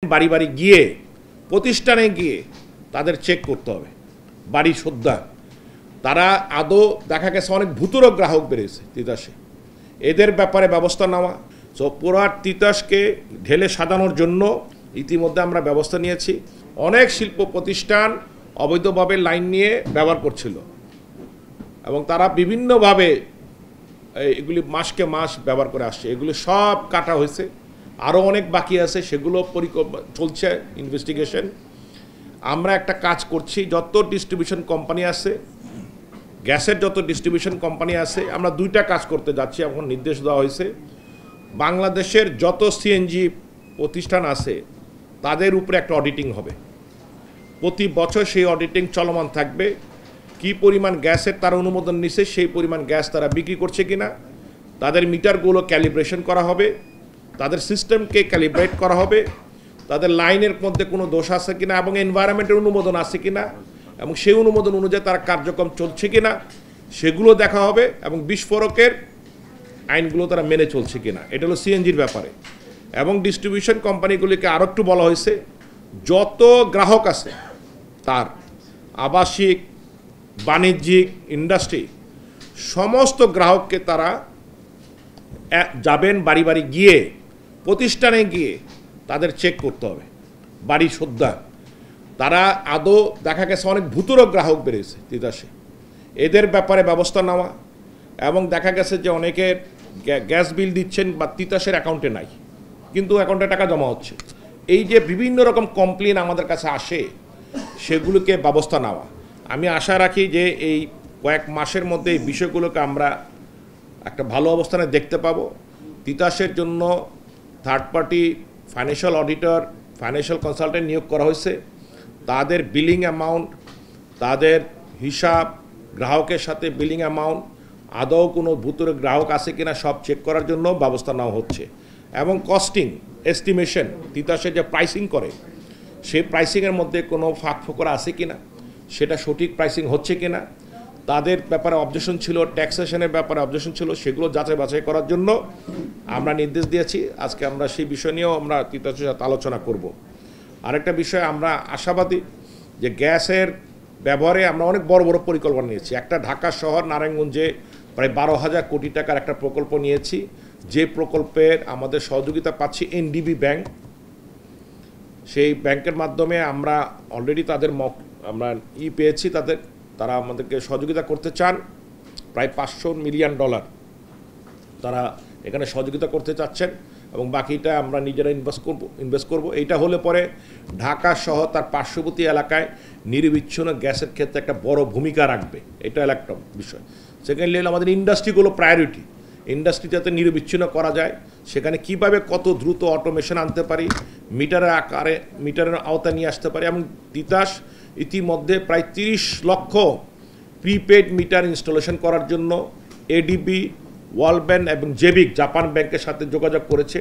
বাড়ি বাড়ি গিয়ে প্রতিষ্ঠানে গিয়ে তাদের চেক করতে হবে বাড়ি সদ্যা তারা আদৌ দেখা গেছে অনেক ভূতুড়ে গ্রাহক বেরিয়েছে তিতাসে এদের ব্যাপারে ব্যবস্থা নেওয়া। সো পুরো তিতাসকে ঢেলে সাজানোর জন্য ইতিমধ্যে আমরা ব্যবস্থা নিয়েছি। অনেক শিল্প প্রতিষ্ঠান অবৈধভাবে লাইন নিয়ে ব্যবহার করছিল এবং তারা বিভিন্নভাবে এগুলি মাসকে মাস ব্যবহার করে আসছে। এগুলি সব কাটা হয়েছে, আরও অনেক বাকি আছে, সেগুলো চলছে ইনভেস্টিগেশন। আমরা একটা কাজ করছি, যত ডিস্ট্রিবিউশন কোম্পানি আছে, গ্যাসের যত ডিস্ট্রিবিউশন কোম্পানি আছে, আমরা দুইটা কাজ করতে যাচ্ছি। এখন নির্দেশ দেওয়া হয়েছে বাংলাদেশের যত সিএনজি প্রতিষ্ঠান আছে তাদের উপরে একটা অডিটিং হবে। প্রতি বছর সেই অডিটিং চলমান থাকবে। কি পরিমাণ গ্যাসের তারা অনুমোদন নিছে, সেই পরিমাণ গ্যাস তারা বিক্রি করছে কিনা, তাদের মিটারগুলো ক্যালিব্রেশন করা হবে, তাদের সিস্টেমকে ক্যালিব্রেট করা হবে, তাদের লাইনের মধ্যে কোনো দোষ আছে কিনা এবং এনভায়রনমেন্টের অনুমোদন আছে কিনা এবং সেই অনুমোদন অনুযায়ী তার কার্যক্রম চলছে কিনা সেগুলো দেখা হবে এবং বিস্ফোরকের আইনগুলো তারা মেনে চলছে কিনা। এটা হলো সিএনজির ব্যাপারে। এবং ডিস্ট্রিবিউশন কোম্পানিগুলিকে আরও একটু বলা হয়েছে, যত গ্রাহক আছে তার আবাসিক, বাণিজ্যিক, ইন্ডাস্ট্রি সমস্ত গ্রাহককে তারা যাবেন বাড়ি বাড়ি গিয়ে প্রতিষ্ঠানে গিয়ে তাদের চেক করতে হবে বাড়ি সদ্যা তারা আদৌ দেখা গেছে অনেক ভূতুড়ে গ্রাহক বেরিয়েছে তিতাসে এদের ব্যাপারে ব্যবস্থা নেওয়া। এবং দেখা গেছে যে অনেকের গ্যাস বিল দিচ্ছেন বা তিতাসের অ্যাকাউন্টে নাই, কিন্তু অ্যাকাউন্টে টাকা জমা হচ্ছে। এই যে বিভিন্ন রকম কমপ্লেন আমাদের কাছে আসে, সেগুলোকে ব্যবস্থা নেওয়া। আমি আশা রাখি যে এই কয়েক মাসের মধ্যে এই বিষয়গুলোকে আমরা একটা ভালো অবস্থানে দেখতে পাবো। তিতাসের জন্য third party financial auditor, financial consultant নিয়োগ করা হয়েছে। তাদের বিলিং অ্যামাউন্ট, তাদের হিসাব, গ্রাহকের সাথে বিলিং অ্যামাউন্ট, আদৌ কোনো ভূতুড়ে গ্রাহক আছে কিনা সব চেক করার জন্য ব্যবস্থা নেওয়া হচ্ছে। এবং কস্টিং এস্টিমেশন, তিতাসের যে প্রাইসিং করে সেই প্রাইসিংয়ের মধ্যে কোনো ফাঁক ফোকরা আছে কিনা, সেটা সঠিক প্রাইসিং হচ্ছে কিনা, তাদের ব্যাপারে অবজেকশন ছিল, ট্যাক্সেশনের ব্যাপারে অবজেকশন ছিল, সেগুলো যাচাই বাছাই করার জন্য আমরা নির্দেশ দিয়েছি। আজকে আমরা সেই বিষয় নিয়েও আমরা তিতাসের সাথে আলোচনা করব। আরেকটা বিষয়, আমরা আশাবাদী যে গ্যাসের ব্যবহারে আমরা অনেক বড় বড় পরিকল্পনা নিয়েছি। একটা ঢাকা শহর নারায়ণগঞ্জে প্রায় 12,000 কোটি টাকার একটা প্রকল্প নিয়েছি, যে প্রকল্পের আমাদের সহযোগিতা পাচ্ছি এনডিবি ব্যাংক। সেই ব্যাংকের মাধ্যমে আমরা অলরেডি তাদের আমরা পেয়েছি, তারা আমাদেরকে সহযোগিতা করতে চান। প্রায় $500 মিলিয়ন তারা এখানে সহযোগিতা করতে চাচ্ছেন এবং বাকিটা আমরা নিজেরা ইনভেস্ট করব। এইটা হলে পরে ঢাকা সহ তার পার্শ্ববর্তী এলাকায় নিরবিচ্ছিন্ন গ্যাসের ক্ষেত্রে একটা বড় ভূমিকা রাখবে। এটা একটা বিষয়। সেকেন্ডলি হলো আমাদের ইন্ডাস্ট্রিগুলো প্রায়োরিটি। ইন্ডাস্ট্রি যাতে নিরবিচ্ছিন্ন করা যায়, সেখানে কিভাবে কত দ্রুত অটোমেশন আনতে পারি, মিটারের আকারে মিটারের আওতা নিয়ে আসতে পারি। এবং তিতাস ইতিমধ্যে প্রায় 30 লক্ষ প্রিপেড মিটার ইনস্টলেশন করার জন্য এডিবি, ওয়ার্ল্ড ব্যাংক এবং জেবিক জাপান ব্যাংকের সাথে যোগাযোগ করেছে।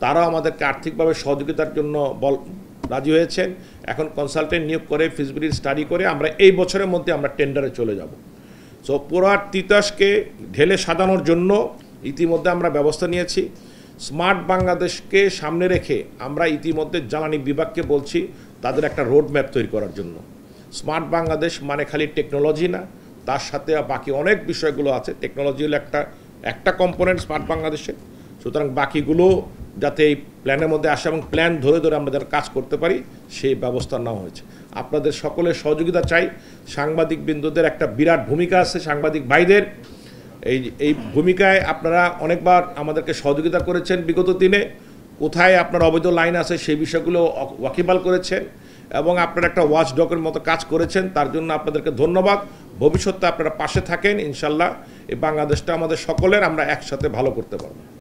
তারাও আমাদেরকে আর্থিকভাবে সহযোগিতার জন্য রাজি হয়েছেন। এখন কনসালটেন্ট নিয়োগ করে ফিজিবিলিটি স্টাডি করে আমরা এই বছরের মধ্যে আমরা টেন্ডারে চলে যাব। সো পুরো তিতাসকে ঢেলে সাজানোর জন্য ইতিমধ্যে আমরা ব্যবস্থা নিয়েছি। স্মার্ট বাংলাদেশকে সামনে রেখে আমরা ইতিমধ্যে জ্বালানি বিভাগকে বলছি তাদের একটা রোড ম্যাপ তৈরি করার জন্য। স্মার্ট বাংলাদেশ মানে খালি টেকনোলজি না, তার সাথে বাকি অনেক বিষয়গুলো আছে। টেকনোলজি হলো একটা কম্পোনেন্ট স্মার্ট বাংলাদেশে। সুতরাং বাকিগুলো যাতে এই প্ল্যানের মধ্যে আসে এবং প্ল্যান ধরে ধরে আমরা যারা কাজ করতে পারি সেই ব্যবস্থা নেওয়া হয়েছে। আপনাদের সকলের সহযোগিতা চাই। সাংবাদিক বিন্দুদের একটা বিরাট ভূমিকা আছে, সাংবাদিক ভাইদের। এই ভূমিকায় আপনারা অনেকবার আমাদেরকে সহযোগিতা করেছেন বিগত দিনে। কোথায় আপনার অবৈধ লাইন আছে সেই বিষয়গুলো ওয়াকিবহাল করেছেন এবং আপনারা একটা ওয়াচ ডগের মতো কাজ করেছেন। তার জন্য আপনাদেরকে ধন্যবাদ। ভবিষ্যতে আপনারা পাশে থাকেন, ইনশাল্লাহ এই বাংলাদেশটা আমাদের সকলের, আমরা একসাথে ভালো করতে পারব।